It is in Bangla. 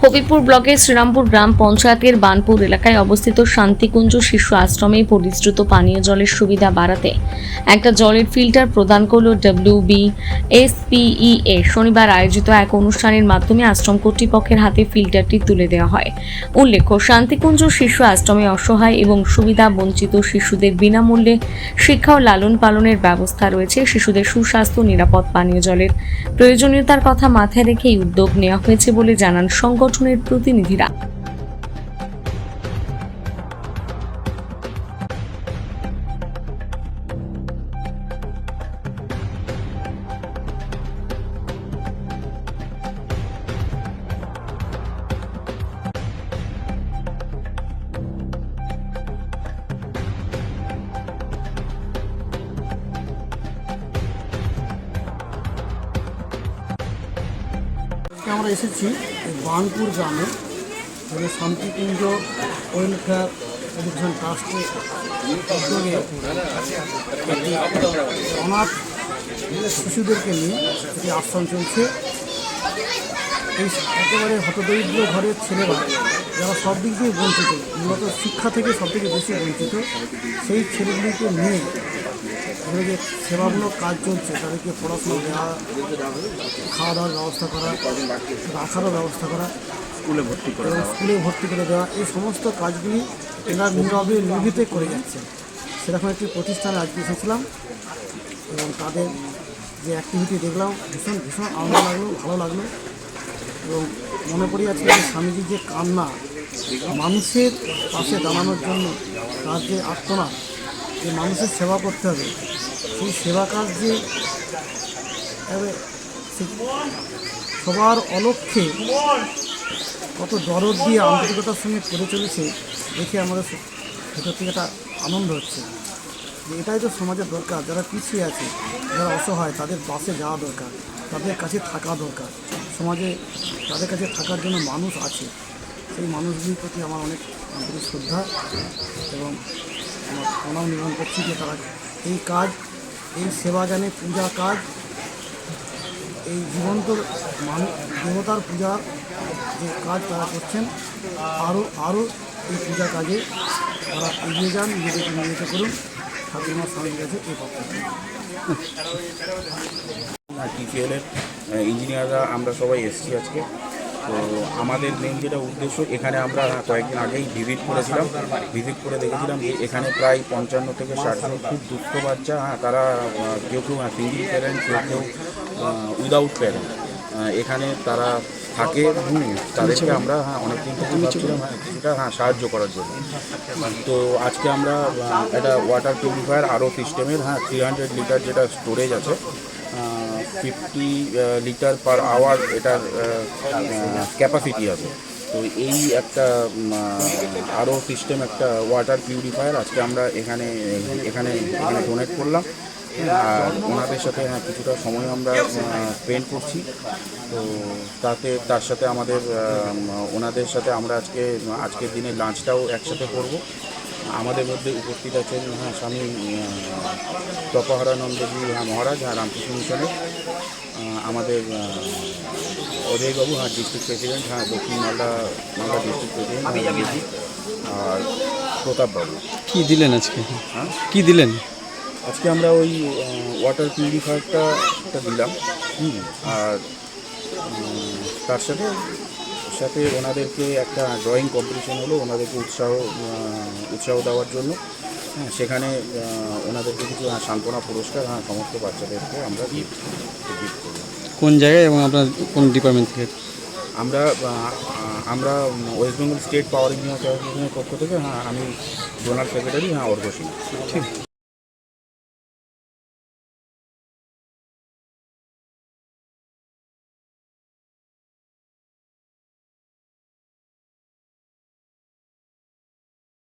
হবিপুর ব্লকের শ্রীরামপুর গ্রাম পঞ্চায়েতের বানপুর এলাকায় অবস্থিত শান্তিকুঞ্জ শিশু আশ্রমে পরিশ্রুত পানীয় জলের সুবিধা বাড়াতে একটা জলের ফিল্টার প্রদান করল WBSPEA। শনিবার আয়োজিত এক অনুষ্ঠানের মাধ্যমে আশ্রম কর্তৃপক্ষের হাতে ফিল্টারটি তুলে দেওয়া হয়। উল্লেখ্য, শান্তিকুঞ্জ শিশু আশ্রমে অসহায় এবং সুবিধা বঞ্চিত শিশুদের বিনামূল্যে শিক্ষা ও লালন পালনের ব্যবস্থা রয়েছে। শিশুদের সুস্বাস্থ্য, নিরাপদ পানীয় জলের প্রয়োজনীয়তার কথা মাথায় রেখে এই উদ্যোগ নেওয়া হয়েছে বলে জানান সংগঠনের প্রতিনিধিরা। আমরা এসেছি এই বানপুর গ্রামে, যেখানে শান্তিকুঞ্জ ওয়েলফেয়ার এডুকেশন ট্রাস্টের উদ্যোগে একটি অনাথ শিশুদেরকে নিয়ে একটি আশ্রম চলছে। এই একেবারে হতদরিদ্র ঘরের ছেলেরা, যারা সব দিক দিয়ে বঞ্চিত, মূলত শিক্ষা থেকে সব থেকে বেশি বঞ্চিত, সেই ছেলেগুলিকে নিয়ে এখানে যে সেবামূলক কাজ চলছে, তাদেরকে পড়াশোনা দেওয়া, খাওয়া দাওয়ার ব্যবস্থা করা, রাখারও ব্যবস্থা করা, স্কুলে ভর্তি করে দেওয়া, এই সমস্ত কাজগুলি এরা নীরবে নির্ভীতে করে যাচ্ছে। সেরকম একটি প্রতিষ্ঠানে আজকে এসেছিলাম এবং তাদের যে অ্যাক্টিভিটি দেখলাম ভীষণ ভীষণ আনন্দ লাগলো, ভালো লাগলো। এবং মনে পড়ে যাচ্ছে যে স্বামীজির যে কান্না, মানুষের পাশে দাঁড়ানোর জন্য তার যে আর্তনাদ, যে মানুষের সেবা করতে হবে, সেই সেবা কাজ যে সবার অলক্ষ্যে কত দরদ দিয়ে আন্তরিকতার সঙ্গে করে চলেছে, দেখে আমাদের ভেতর থেকে একটা আনন্দ হচ্ছে যে এটাই তো সমাজের দরকার। যারা পিছিয়ে আছে, যারা অসহায়, তাদের পাশে যাওয়া দরকার, তাদের কাছে থাকা দরকার। সমাজে তাদের কাছে থাকার জন্য মানুষ আছে, সেই মানুষগুলির প্রতি আমার অনেক আন্তরিক শ্রদ্ধা এবং আমার প্রণাম নিবেদন করছি যে তারা এই কাজ, এই সেবা জ্ঞানে পূজা কাজ, এই জীবন্ত দেবতার পূজার যে কাজ তারা করছেন, আরও এই পূজা কাজে তারা এগিয়ে যান, নিজেদেরকে নিয়োজিত করুন। ঠাকুরমার স্বামীর কাছে এই পক্ষে টিপিএলের ইঞ্জিনিয়াররা আমরা সবাই এসেছি আজকে। তো আমাদের মেন যেটা উদ্দেশ্য, এখানে আমরা কয়েকদিন আগেই ভিজিট করেছিলাম, ভিজিট করে দেখেছিলাম যে এখানে প্রায় 55 থেকে 60 জন খুব দুঃস্থ বাচ্চা, তারা কেউ কেউ সিঙ্গল প্যারেন্ট, কেউ উইদাউট প্যারেন্ট এখানে তারা থাকে। তাদেরকে আমরা অনেকদিন থেকে ভাবছিলাম কিছুটা সাহায্য করার জন্য। তো আজকে আমরা একটা ওয়াটার পিউরিফায়ার আরও সিস্টেমের 300 লিটার যেটা স্টোরেজ আছে, 50 লিটার পার আওয়ার এটার ক্যাপাসিটি আছে। তো এই একটা আরও সিস্টেম, একটা ওয়াটার পিউরিফায়ার আজকে আমরা এখানে ডোনেট করলাম। আর ওনাদের সাথে কিছুটা সময় আমরা স্পেন্ড করছি। তো তার সাথে ওনাদের সাথে আমরা আজকের দিনে লাঞ্চটাও একসাথে করব। আমাদের মধ্যে উপস্থিত আছেন স্বামী তপহারানন্দজি মহারাজ, রামকৃষ্ণ মিশনের, আমাদের অজয়বাবু ডিস্ট্রিক্ট প্রেসিডেন্ট, দক্ষিণ মালদা ডিস্ট্রিক্ট প্রেসিডেন্ট, আর প্রতাপবাবু। কী দিলেন আজকে? কী দিলেন আজকে? আমরা ওই ওয়াটার পিউরিফায়ারটা দিলাম। আর তার সাথে ওনাদেরকে একটা ড্রয়িং কম্পিটিশন হলো, ওনাদেরকে উৎসাহ দেওয়ার জন্য। সেখানে ওনাদেরকে কিছু সান্ত্বনা পুরস্কার সমস্ত বাচ্চাদেরকে আমরা গিফট করলাম। কোন জায়গায় এবং আপনার কোন ডিপার্টমেন্ট থেকে? আমরা ওয়েস্ট বেঙ্গল স্টেট পাওয়ার ইঞ্জিনিয়ার পক্ষ থেকে, আমি জোনাল সেক্রেটারি অর্ঘ সিং। ঠিক।